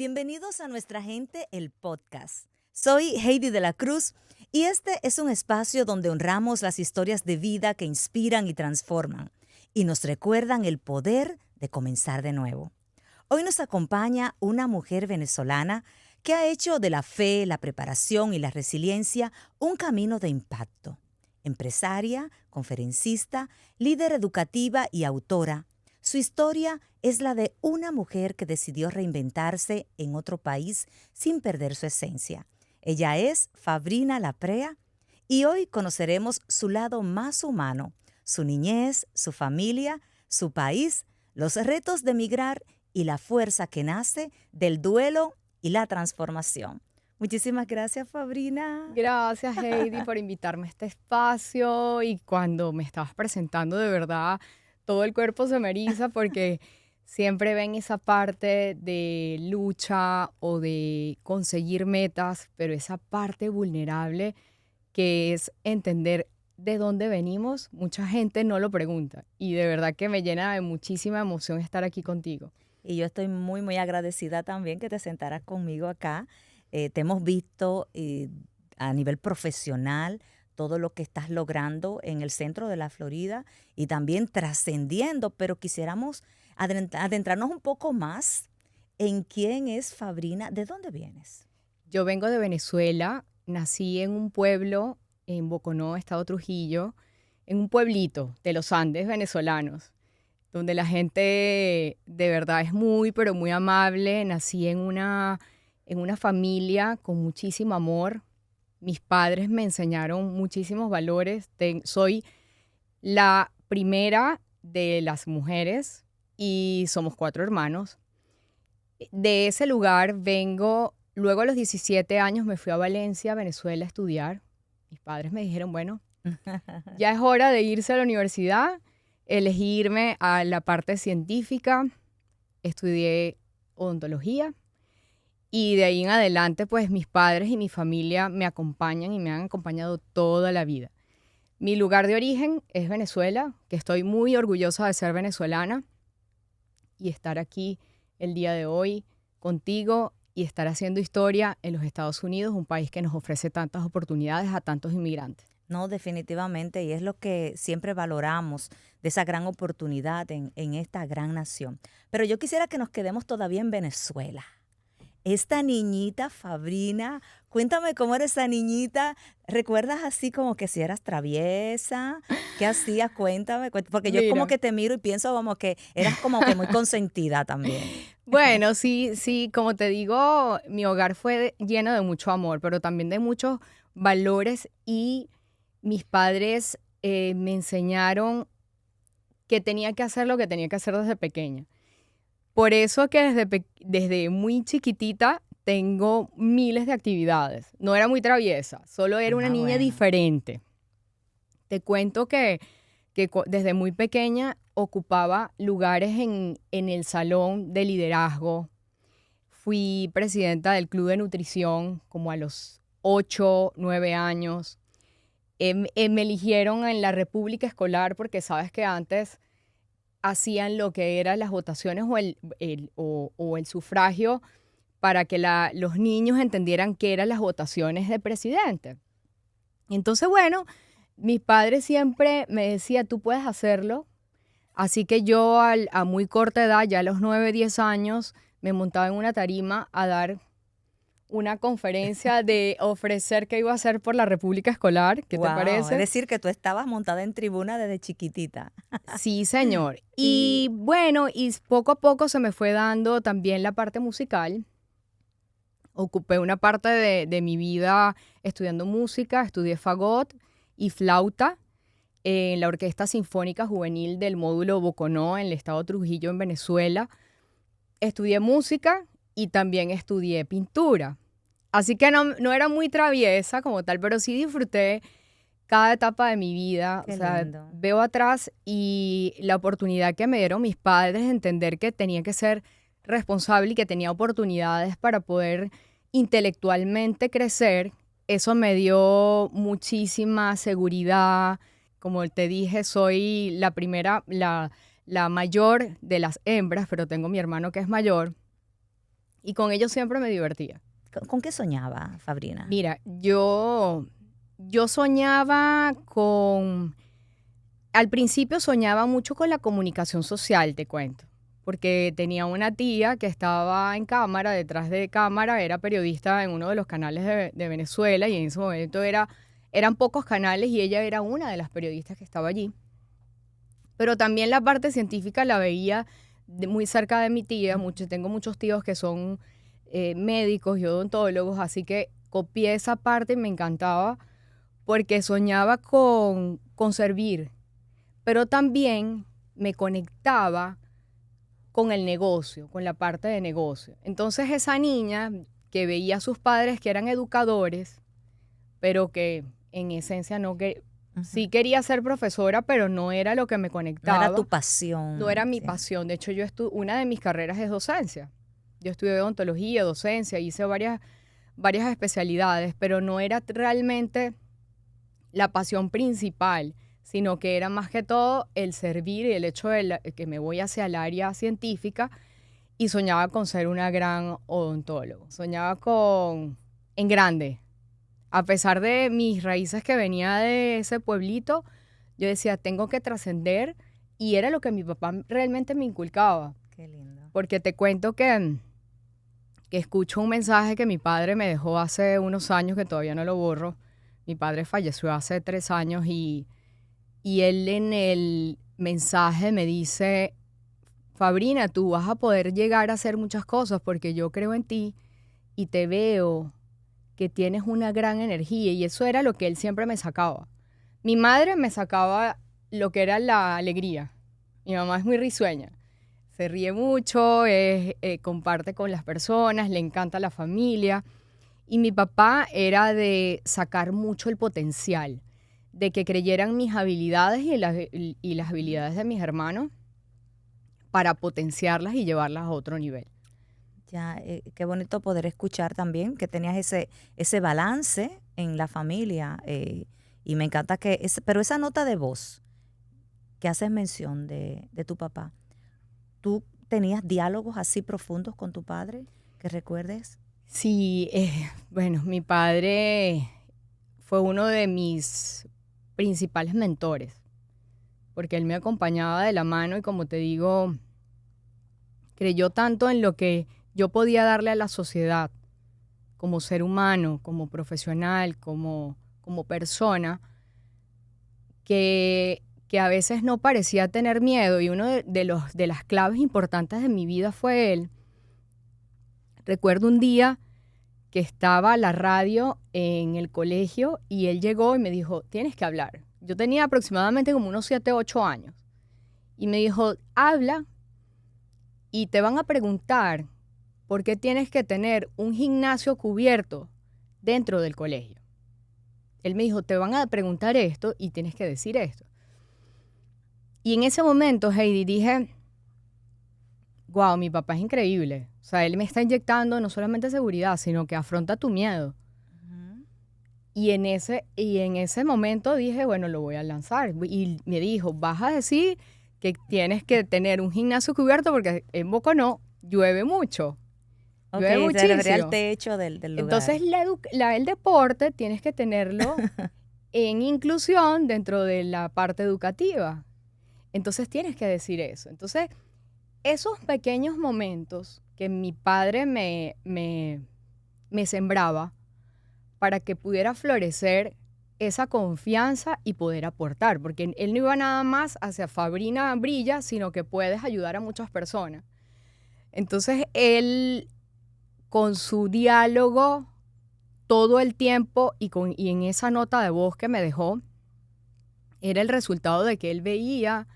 Bienvenidos a Nuestra Gente, el podcast. Soy Heidi de la Cruz y este es un espacio donde honramos las historias de vida que inspiran y transforman y nos recuerdan el poder de comenzar de nuevo. Hoy nos acompaña una mujer venezolana que ha hecho de la fe, la preparación y la resiliencia un camino de impacto. Empresaria, conferencista, líder educativa y autora. Su historia es la de una mujer que decidió reinventarse en otro país sin perder su esencia. Ella es Fabrina Laprea y hoy conoceremos su lado más humano, su niñez, su familia, su país, los retos de emigrar y la fuerza que nace del duelo y la transformación. Muchísimas gracias, Fabrina. Gracias, Heidi, por invitarme a este espacio. Y cuando me estabas presentando, de verdad, todo el cuerpo se me eriza porque siempre ven esa parte de lucha o de conseguir metas, pero esa parte vulnerable que es entender de dónde venimos, mucha gente no lo pregunta. Y de verdad que me llena de muchísima emoción estar aquí contigo. Y yo estoy muy agradecida también que te sentaras conmigo acá. Te hemos visto a nivel profesional todo lo que estás logrando en el centro de la Florida y también trascendiendo, pero quisiéramos adentrarnos un poco más en quién es Fabrina, ¿de dónde vienes? Yo vengo de Venezuela, nací en un pueblo en Boconó, estado Trujillo, en un pueblito de los Andes venezolanos, donde la gente de verdad es muy, pero muy amable. Nací en una familia con muchísimo amor. Mis padres me enseñaron muchísimos valores. Soy la primera de las mujeres y somos 4 hermanos. De ese lugar vengo, luego a los 17 años me fui a Valencia, Venezuela, a estudiar. Mis padres me dijeron, bueno, ya es hora de irse a la universidad, elegirme a la parte científica. Estudié odontología y de ahí en adelante, pues mis padres y mi familia me acompañan y me han acompañado toda la vida. Mi lugar de origen es Venezuela, que estoy muy orgullosa de ser venezolana y estar aquí el día de hoy contigo y estar haciendo historia en los Estados Unidos, un país que nos ofrece tantas oportunidades a tantos inmigrantes. No, definitivamente, y es lo que siempre valoramos de esa gran oportunidad en esta gran nación. Pero yo quisiera que nos quedemos todavía en Venezuela. Esta niñita, Fabrina, cuéntame cómo era esa niñita. ¿Recuerdas así como que si eras traviesa? ¿Qué hacías? Cuéntame, porque yo como Mira, que te miro y pienso como que eras como que muy consentida también. bueno, sí, como te digo, mi hogar fue lleno de mucho amor, pero también de muchos valores y mis padres me enseñaron que tenía que hacer lo que tenía que hacer desde pequeña. Por eso que desde muy chiquitita tengo miles de actividades. No era muy traviesa, solo era una Ah, niña bueno. diferente. Te cuento que desde muy pequeña ocupaba lugares en el salón de liderazgo. Fui presidenta del club de nutrición como a los 8, 9 años. Me eligieron en la república escolar porque sabes que antes hacían lo que eran las votaciones o el sufragio para que los niños entendieran qué eran las votaciones de presidente. Entonces, bueno, mis padres siempre me decían, tú puedes hacerlo. Así que yo a muy corta edad, ya a los 9, 10 años, me montaba en una tarima a dar una conferencia de ofrecer qué iba a hacer por la República Escolar. ¿Qué te Wow, es parece? decir que tú estabas montada en tribuna desde chiquitita. Sí, señor. Y Y bueno, y poco a poco se me fue dando también la parte musical. Ocupé una parte de mi vida estudiando música, estudié fagot y flauta en la Orquesta Sinfónica Juvenil del Módulo Boconó en el estado Trujillo, en Venezuela. Estudié música y también estudié pintura. Así que no era muy traviesa como tal, pero sí disfruté cada etapa de mi vida. O qué sea, lindo. veo atrás y la oportunidad que me dieron mis padres de entender que tenía que ser responsable y que tenía oportunidades para poder intelectualmente crecer, eso me dio muchísima seguridad. Como te dije, soy la primera, la mayor de las hembras, pero tengo mi hermano que es mayor. Y con ellos siempre me divertía. ¿Con qué soñaba Fabrina? Mira, yo soñaba con... Al principio soñaba mucho con la comunicación social, te cuento, porque tenía una tía que estaba en cámara, detrás de cámara, era periodista en uno de los canales de Venezuela y en ese momento eran pocos canales y ella era una de las periodistas que estaba allí. Pero también la parte científica la veía muy cerca de mi tía. Tengo muchos tíos que son médicos y odontólogos, así que copié esa parte y me encantaba porque soñaba con servir, pero también me conectaba con el negocio, con la parte de negocio. Entonces esa niña que veía a sus padres que eran educadores, pero que en esencia no que sí quería ser profesora, pero no era lo que me No conectaba. era tu No pasión. era mi Sí. pasión. De hecho, una de mis carreras es docencia. Yo estudié odontología, docencia, hice varias especialidades, pero no era realmente la pasión principal, sino que era más que todo el servir y el hecho de que me voy hacia el área científica y soñaba con ser una gran odontóloga. Soñaba en grande. A pesar de mis raíces que venía de ese pueblito, yo decía, tengo que trascender y era lo que mi papá realmente me inculcaba. Qué lindo. Porque te cuento que escucho un mensaje que mi padre me dejó hace unos años que todavía no lo borro. Mi padre falleció hace 3 años y él en el mensaje me dice, Fabrina, tú vas a poder llegar a hacer muchas cosas porque yo creo en ti y te veo que tienes una gran energía, y eso era lo que él siempre me sacaba. Mi madre me sacaba lo que era la alegría. Mi mamá es muy risueña, se ríe mucho, comparte con las personas, le encanta la familia. Y mi papá era de sacar mucho el potencial, de que creyeran mis habilidades y las habilidades de mis hermanos para potenciarlas y llevarlas a otro nivel. Ya, qué bonito poder escuchar también que tenías ese balance en la familia. Y me encanta pero esa nota de voz que haces mención de tu papá, ¿tú tenías diálogos así profundos con tu padre que recuerdes? Sí, bueno, mi padre fue uno de mis principales mentores, porque él me acompañaba de la mano y, como te digo, creyó tanto en lo que yo podía darle a la sociedad como ser humano, como profesional, como persona, que a veces no parecía tener miedo. Y uno de las claves importantes de mi vida fue él. Recuerdo un día que estaba la radio en el colegio y él llegó y me dijo, tienes que hablar. Yo tenía aproximadamente como unos 7, 8 años. Y me dijo, habla y te van a preguntar por qué tienes que tener un gimnasio cubierto dentro del colegio. Él me dijo, te van a preguntar esto y tienes que decir esto. Y en ese momento, Heidi, dije, wow, mi papá es increíble. O sea, él me está inyectando no solamente seguridad, sino que afronta tu miedo. Y en ese momento dije, bueno, lo voy a lanzar. Y me dijo, vas a decir que tienes que tener un gimnasio cubierto porque en Boconó llueve mucho. Ok, Llueve se refería al muchísimo. techo del lugar. Entonces, el deporte tienes que tenerlo en inclusión dentro de la parte educativa. Entonces, tienes que decir eso. Entonces, esos pequeños momentos que mi padre me sembraba para que pudiera florecer esa confianza y poder aportar, porque él no iba nada más hacia Fabrina Brilla, sino que puedes ayudar a muchas personas. Entonces, él, con su diálogo todo el tiempo y en esa nota de voz que me dejó, era el resultado de que él veía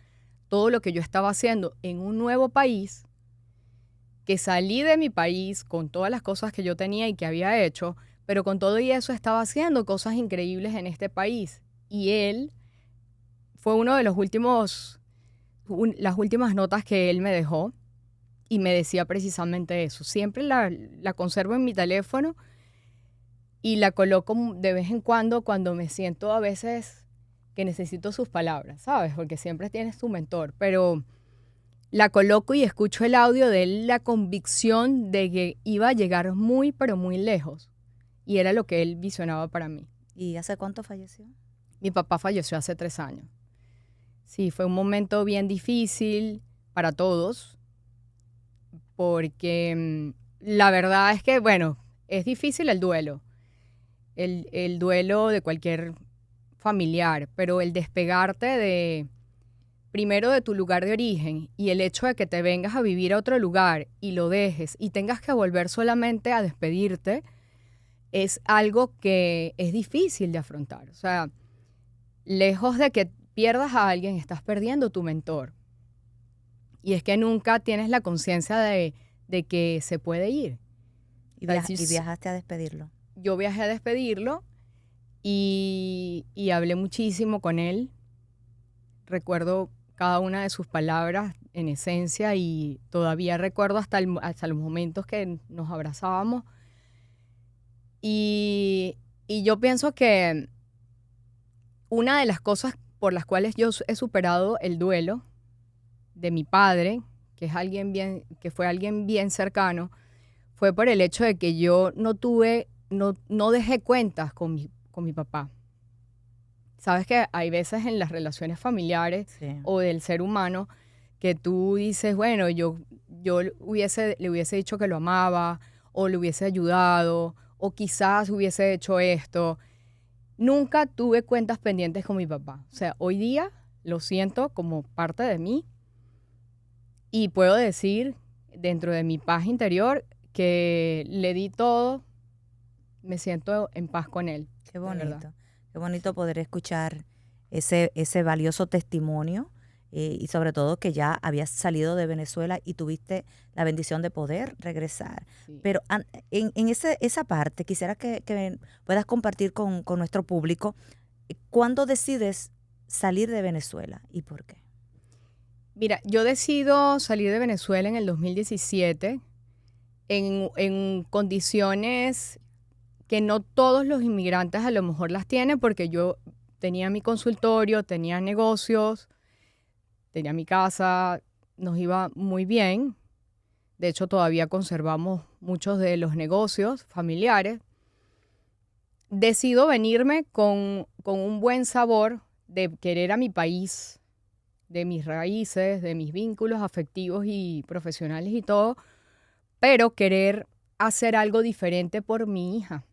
todo lo que yo estaba haciendo en un nuevo país, que salí de mi país con todas las cosas que yo tenía y que había hecho, pero con todo y eso estaba haciendo cosas increíbles en este país. Y él fue uno de los las últimas notas que él me dejó y me decía precisamente eso. Siempre la conservo en mi teléfono y la coloco de vez en cuando me siento a veces que necesito sus palabras, ¿sabes? Porque siempre tienes tu mentor, pero la coloco y escucho el audio de él, la convicción de que iba a llegar muy, pero muy lejos. Y era lo que él visionaba para mí. ¿Y hace cuánto falleció? Mi papá falleció hace 3 años. Sí, fue un momento bien difícil para todos, porque la verdad es que, bueno, es difícil el duelo. El duelo de cualquier familiar, pero el despegarte de, primero de tu lugar de origen y el hecho de que te vengas a vivir a otro lugar y lo dejes y tengas que volver solamente a despedirte, es algo que es difícil de afrontar. O sea, lejos de que pierdas a alguien, estás perdiendo tu mentor. Y es que nunca tienes la conciencia de que se puede ir. ¿Y viajaste a despedirlo? Yo viajé a despedirlo y hablé muchísimo con él. Recuerdo cada una de sus palabras en esencia y todavía recuerdo hasta los momentos que nos abrazábamos. Y yo pienso que una de las cosas por las cuales yo he superado el duelo de mi padre, que fue alguien bien cercano, fue por el hecho de que yo no dejé cuentas con mi papá. Sabes que hay veces en las relaciones familiares Sí. o del ser humano que tú dices, bueno, yo le hubiese dicho que lo amaba, o le hubiese ayudado, o quizás hubiese hecho esto. Nunca tuve cuentas pendientes con mi papá. O sea, hoy día lo siento como parte de mí y puedo decir dentro de mi paz interior que le di todo, me siento en paz con él. Qué de bonito. verdad. Qué bonito poder escuchar ese valioso testimonio y sobre todo que ya habías salido de Venezuela y tuviste la bendición de poder regresar. Sí. Pero en esa parte quisiera que puedas compartir con nuestro público cuándo decides salir de Venezuela y por qué. Mira, yo decido salir de Venezuela en el 2017 en condiciones que no todos los inmigrantes a lo mejor las tienen, porque yo tenía mi consultorio, tenía negocios, tenía mi casa, nos iba muy bien. De hecho, todavía conservamos muchos de los negocios familiares. Decido venirme con un buen sabor de querer a mi país, de mis raíces, de mis vínculos afectivos y profesionales y todo, pero querer hacer algo diferente por mi hija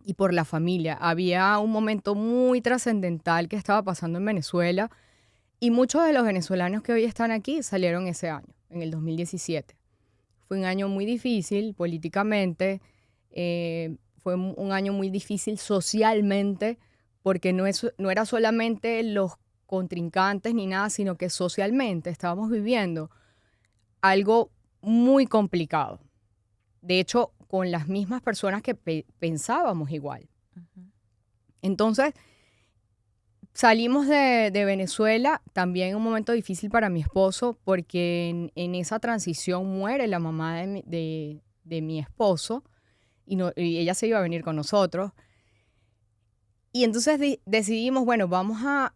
y por la familia. Había un momento muy trascendental que estaba pasando en Venezuela y muchos de los venezolanos que hoy están aquí salieron ese año, en el 2017. Fue un año muy difícil políticamente, fue un año muy difícil socialmente, porque no era solamente los contrincantes ni nada, sino que socialmente estábamos viviendo algo muy complicado. De hecho, con las mismas personas que pensábamos igual. Uh-huh. Entonces, salimos de Venezuela, también un momento difícil para mi esposo, porque en esa transición muere la mamá de mi esposo y ella se iba a venir con nosotros. Y entonces decidimos, bueno, vamos a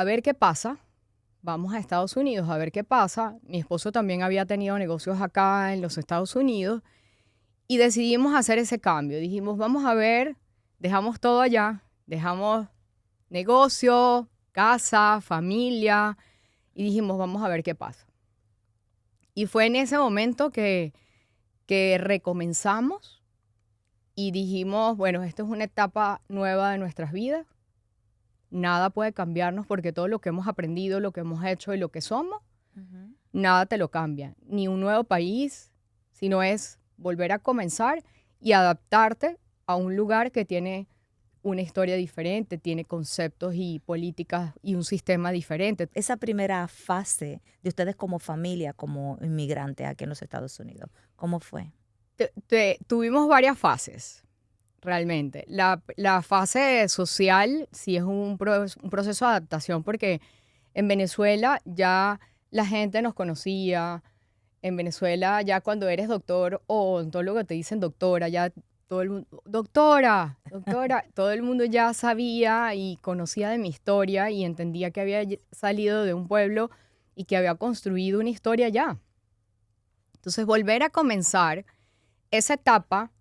ver qué pasa. Vamos a Estados Unidos a ver qué pasa. Mi esposo también había tenido negocios acá en los Estados Unidos y decidimos hacer ese cambio. Dijimos, vamos a ver, dejamos todo allá, dejamos negocio, casa, familia y dijimos, vamos a ver qué pasa. Y fue en ese momento que recomenzamos y dijimos, bueno, esto es una etapa nueva de nuestras vidas. Nada puede cambiarnos porque todo lo que hemos aprendido, lo que hemos hecho y lo que somos, Uh-huh. nada te lo cambia. Ni un nuevo país, sino es volver a comenzar y adaptarte a un lugar que tiene una historia diferente, tiene conceptos y políticas y un sistema diferente. Esa primera fase de ustedes como familia, como inmigrantes aquí en los Estados Unidos, ¿cómo fue? Tuvimos varias fases. Realmente. La fase social sí es un proceso de adaptación porque en Venezuela ya la gente nos conocía. En Venezuela ya cuando eres doctor o odontólogo te dicen doctora, ya todo el mundo, doctora, todo el mundo ya sabía y conocía de mi historia y entendía que había salido de un pueblo y que había construido una historia ya. Entonces, volver a comenzar esa etapa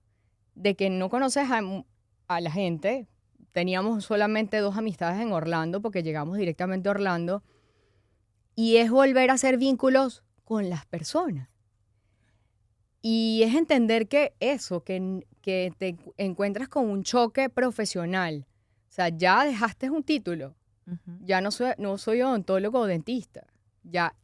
de que no conoces a la gente. Teníamos solamente 2 amistades en Orlando porque llegamos directamente a Orlando. Y es volver a hacer vínculos con las personas. Y es entender que eso, que te encuentras con un choque profesional. O sea, ya dejaste un título. Ya no soy odontólogo o dentista. Ya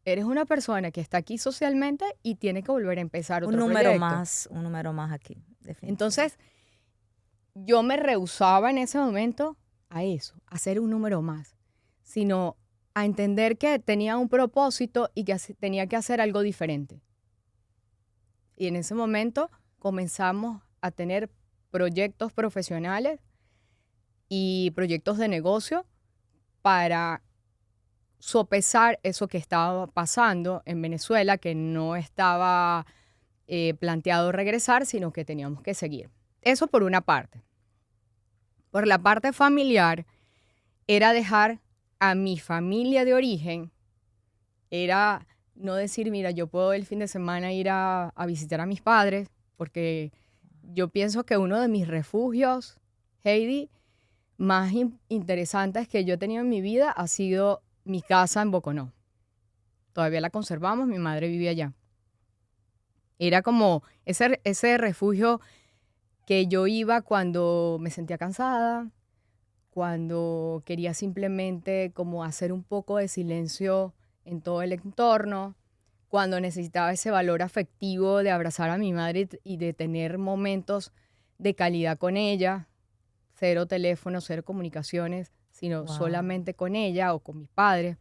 eres una persona que está aquí socialmente y tiene que volver a empezar Un otro número proyecto. más, un número más aquí, definitivamente. Entonces, yo me rehusaba en ese momento a eso, a ser un número más, sino a entender que tenía un propósito y que tenía que hacer algo diferente. Y en ese momento comenzamos a tener proyectos profesionales y proyectos de negocio para sopesar eso que estaba pasando en Venezuela, que no estaba planteado regresar, sino que teníamos que seguir. Eso por una parte. Por la parte familiar, era dejar a mi familia de origen, era no decir, mira, yo puedo el fin de semana ir a visitar a mis padres, porque yo pienso que uno de mis refugios, Heidi, más interesantes que yo he tenido en mi vida ha sido mi casa en Boconó. Todavía la conservamos, mi madre vivía allá. Era como ese refugio que yo iba cuando me sentía cansada, cuando quería simplemente como hacer un poco de silencio en todo el entorno, cuando necesitaba ese valor afectivo de abrazar a mi madre y de tener momentos de calidad con ella, cero teléfono, cero comunicaciones, sino solamente con ella o con mis padres.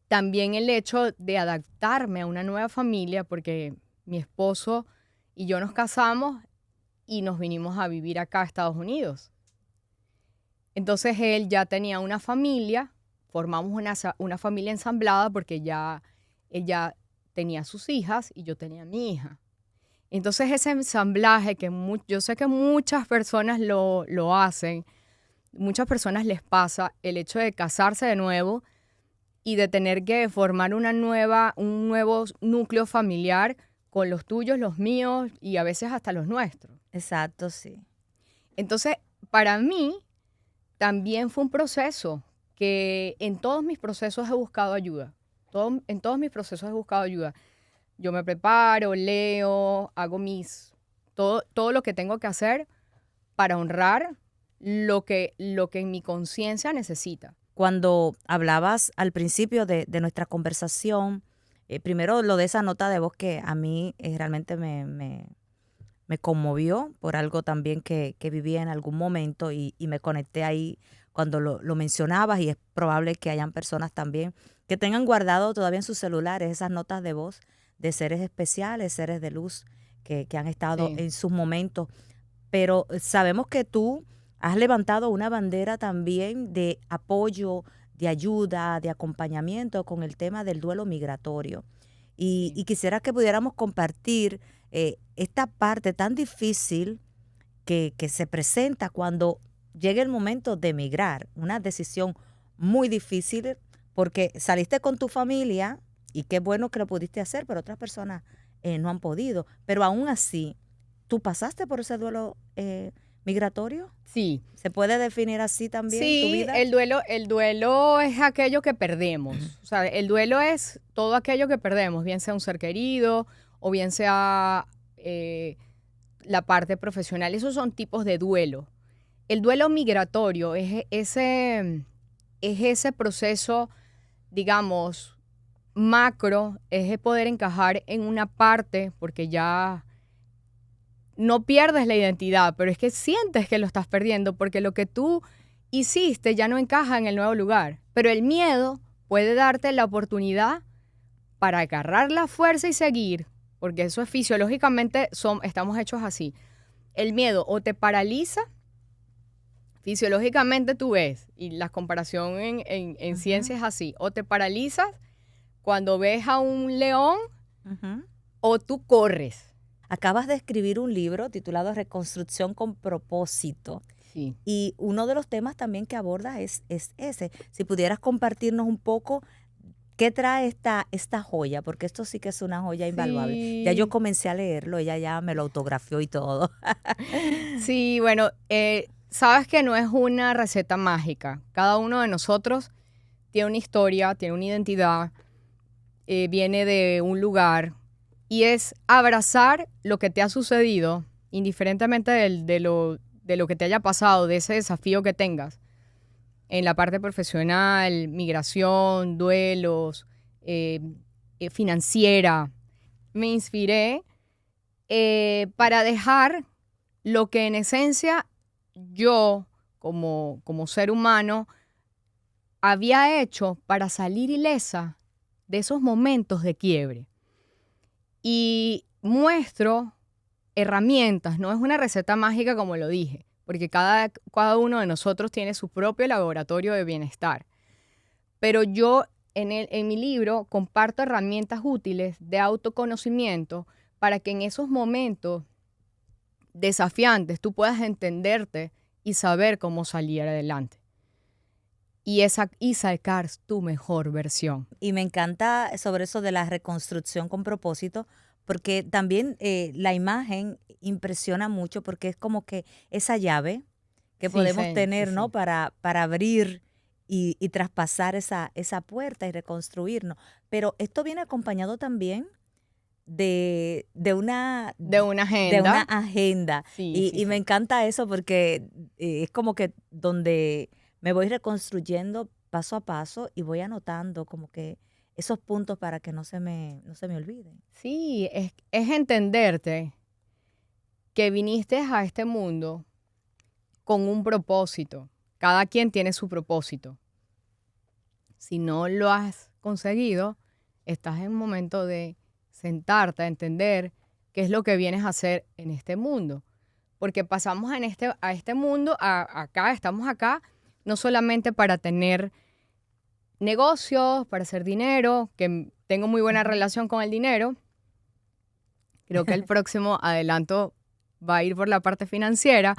También el hecho de adaptarme a una nueva familia, porque mi esposo y yo nos casamos y nos vinimos a vivir acá a Estados Unidos. Entonces él ya tenía una familia, formamos una familia ensamblada porque él ya tenía sus hijas y yo tenía mi hija. Entonces ese ensamblaje que yo sé que muchas personas lo hacen, muchas personas les pasa el hecho de casarse de nuevo y de tener que formar un nuevo núcleo familiar con los tuyos, los míos y a veces hasta los nuestros. Exacto, sí. Entonces, para mí también fue un proceso que en todos mis procesos he buscado ayuda. En todos mis procesos he buscado ayuda. Yo me preparo, leo, hago todo lo que tengo que hacer para honrar lo que en mi conciencia necesita. Cuando hablabas al principio de nuestra conversación, primero lo de esa nota de voz que a mí realmente me conmovió por algo también que viví en algún momento y me conecté ahí cuando lo mencionabas, y es probable que hayan personas también que tengan guardado todavía en sus celulares esas notas de voz de seres especiales, seres de luz que han estado Sí. en sus momentos. Pero sabemos que tú has levantado una bandera también de apoyo, de ayuda, de acompañamiento con el tema del duelo migratorio. Sí. Y quisiera que pudiéramos compartir esta parte tan difícil que se presenta cuando llega el momento de emigrar, una decisión muy difícil porque saliste con tu familia y qué bueno que lo pudiste hacer, pero otras personas no han podido. Pero aún así, ¿tú pasaste por ese duelo migratorio? Sí. ¿Se puede definir así también tu Sí, vida? el duelo es aquello que perdemos. O sea, el duelo es todo aquello que perdemos, bien sea un ser querido o bien sea la parte profesional. Esos son tipos de duelo. El duelo migratorio es ese proceso, digamos, macro, es el poder encajar en una parte, porque ya no pierdes la identidad, pero es que sientes que lo estás perdiendo porque lo que tú hiciste ya no encaja en el nuevo lugar. Pero el miedo puede darte la oportunidad para agarrar la fuerza y seguir, porque eso es fisiológicamente, estamos hechos así. El miedo o te paraliza, fisiológicamente tú ves, y la comparación en ciencia es así, o te paralizas cuando ves a un león o tú corres. Acabas de escribir un libro titulado Reconstrucción con propósito. Sí. Y uno de los temas también que aborda es ese. Si pudieras compartirnos un poco ¿Qué trae esta joya? Porque esto sí que es una joya invaluable. Ya yo Sí, comencé a leerlo, ella ya me lo autografió y todo. sí, bueno, sabes que no es una receta mágica. Cada uno de nosotros tiene una historia, tiene una identidad, viene de un lugar y es abrazar lo que te ha sucedido, indiferentemente de lo que te haya pasado, de ese desafío que tengas en la parte profesional, migración, duelos, eh, financiera. Me inspiré para dejar lo que en esencia yo, como ser humano, había hecho para salir ilesa de esos momentos de quiebre. Y muestro herramientas, no es una receta mágica como lo dije, porque cada uno de nosotros tiene su propio laboratorio de bienestar. Pero yo en mi libro comparto herramientas útiles de autoconocimiento para que en esos momentos desafiantes tú puedas entenderte y saber cómo salir adelante. Y sacar tu mejor versión. Y me encanta sobre eso de la reconstrucción con propósito, porque también la imagen impresiona mucho porque es como que esa llave que Sí, podemos sí, sí, tener, ¿no? sí. Para abrir y traspasar esa puerta y reconstruirnos. Pero esto viene acompañado también de De una de una agenda. agenda. Sí, sí, Y me sí. encanta eso porque es como que donde me voy reconstruyendo paso a paso y voy anotando como que esos puntos para que no se me olviden. Sí, es entenderte que viniste a este mundo con un propósito. Cada quien tiene su propósito. Si no lo has conseguido, estás en un momento de sentarte a entender qué es lo que vienes a hacer en este mundo. Porque pasamos a este mundo, acá, estamos acá, no solamente para tener negocios, para hacer dinero, que tengo muy buena Ujú. relación con el dinero. Creo que el próximo adelanto va a ir por la parte financiera,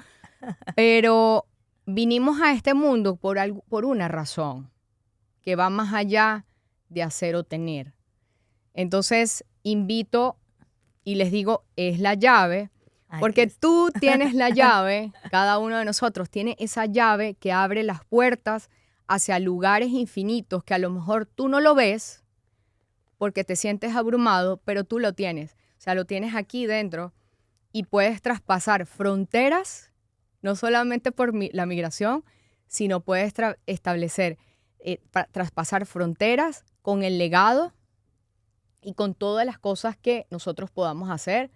pero vinimos a este mundo por una razón que va más allá de hacer o tener. Entonces, invito y les digo, es la llave, Aquí porque es. tú tienes la llave, cada uno de nosotros tiene esa llave que abre las puertas hacia lugares infinitos que a lo mejor tú no lo ves porque te sientes abrumado, pero tú lo tienes. O sea, lo tienes aquí dentro y puedes traspasar fronteras, no solamente por la migración, sino puedes establecer, traspasar fronteras con el legado y con todas las cosas que nosotros podamos hacer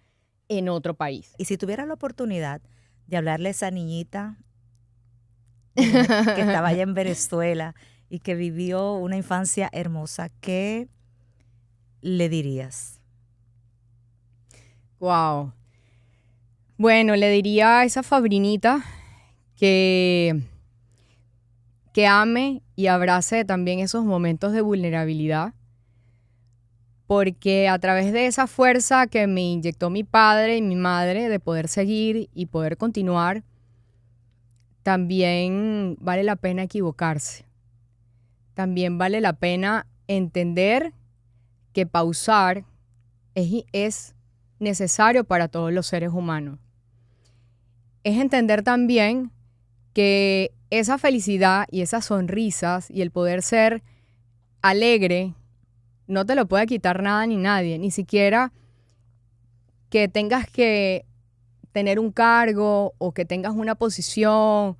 en otro país. Y si tuviera la oportunidad de hablarle a esa niñita que estaba allá en Venezuela y que vivió una infancia hermosa, ¿qué le dirías? Wow. Bueno, le diría a esa Fabrinita que, que ame y abrace también esos momentos de vulnerabilidad, porque a través de esa fuerza que me inyectó mi padre y mi madre de poder seguir y poder continuar, también vale la pena equivocarse. También vale la pena entender que pausar es necesario para todos los seres humanos. Es entender también que esa felicidad y esas sonrisas y el poder ser alegre no te lo puede quitar nada ni nadie, ni siquiera que tengas que tener un cargo o que tengas una posición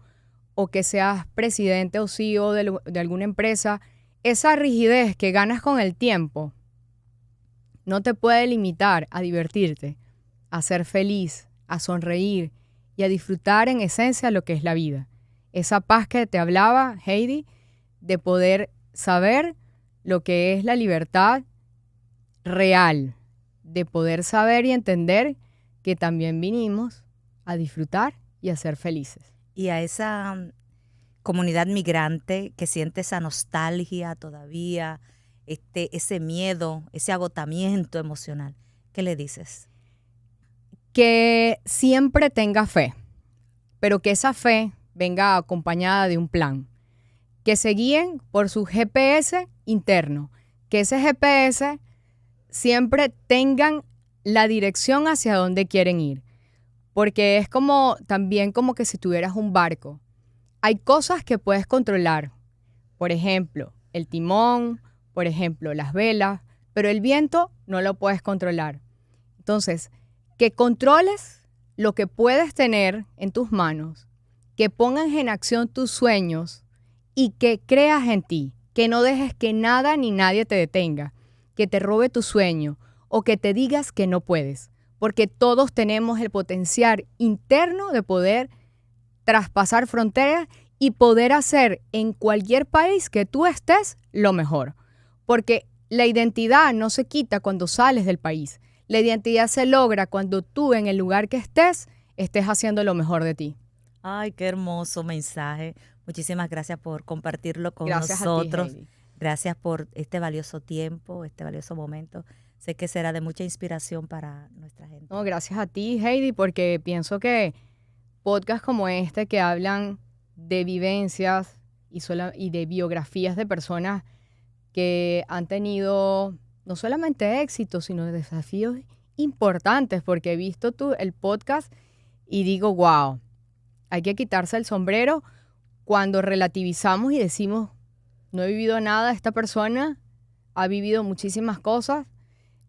o que seas presidente o CEO de alguna empresa. Esa rigidez que ganas con el tiempo no te puede limitar a divertirte, a ser feliz, a sonreír y a disfrutar en esencia lo que es la vida. Esa paz que te hablaba, Heidi, de poder saber lo que es la libertad real, de poder saber y entender que también vinimos a disfrutar y a ser felices. Y a esa comunidad migrante que siente esa nostalgia todavía, ese miedo, ese agotamiento emocional, ¿qué le dices? Que siempre tenga fe, pero que esa fe venga acompañada de un plan. Que se guíen por su GPS interno, que ese GPS siempre tengan la dirección hacia donde quieren ir. Porque es también como que si tuvieras un barco. Hay cosas que puedes controlar. Por ejemplo, el timón, por ejemplo, las velas, pero el viento no lo puedes controlar. Entonces, que controles lo que puedes tener en tus manos, que pongas en acción tus sueños y que creas en ti, que no dejes que nada ni nadie te detenga, que te robe tu sueño o que te digas que no puedes, porque todos tenemos el potencial interno de poder traspasar fronteras y poder hacer en cualquier país que tú estés lo mejor, porque la identidad no se quita cuando sales del país. La identidad se logra cuando tú en el lugar que estés haciendo lo mejor de ti. Ay, qué hermoso mensaje. Muchísimas gracias por compartirlo con Gracias nosotros. a ti, Heidi. Gracias por este valioso tiempo, este valioso momento. Sé que será de mucha inspiración para nuestra gente. No, gracias a ti, Heidi, porque pienso que podcasts como este que hablan de vivencias y de biografías de personas que han tenido no solamente éxito, sino desafíos importantes, porque he visto el podcast y digo, wow, hay que quitarse el sombrero cuando relativizamos y decimos, no he vivido nada, esta persona ha vivido muchísimas cosas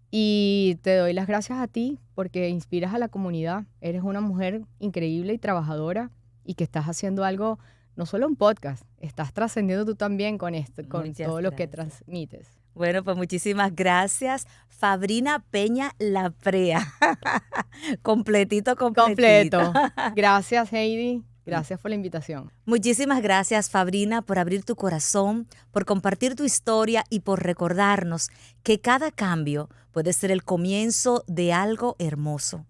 y te doy las gracias a ti porque inspiras a la comunidad. Eres una mujer increíble y trabajadora y que estás haciendo algo, no solo un podcast, estás trascendiendo tú también con esto, con Muchas todo lo que gracias. transmites. Bueno, pues muchísimas gracias. Fabrina Peña Laprea. Completito. Completo. Gracias, Heidi. Gracias por la invitación. Muchísimas gracias, Fabrina, por abrir tu corazón, por compartir tu historia y por recordarnos que cada cambio puede ser el comienzo de algo hermoso.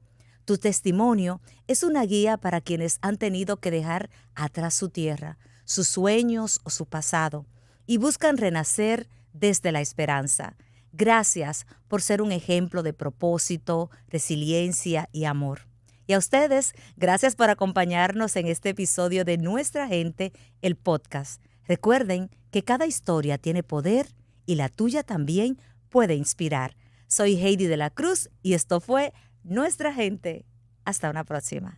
Tu testimonio es una guía para quienes han tenido que dejar atrás su tierra, sus sueños o su pasado, y buscan renacer desde la esperanza. Gracias por ser un ejemplo de propósito, resiliencia y amor. Y a ustedes, gracias por acompañarnos en este episodio de Nuestra Gente, el podcast. Recuerden que cada historia tiene poder y la tuya también puede inspirar. Soy Heidi de la Cruz y esto fue Nuestra Gente. Hasta una próxima.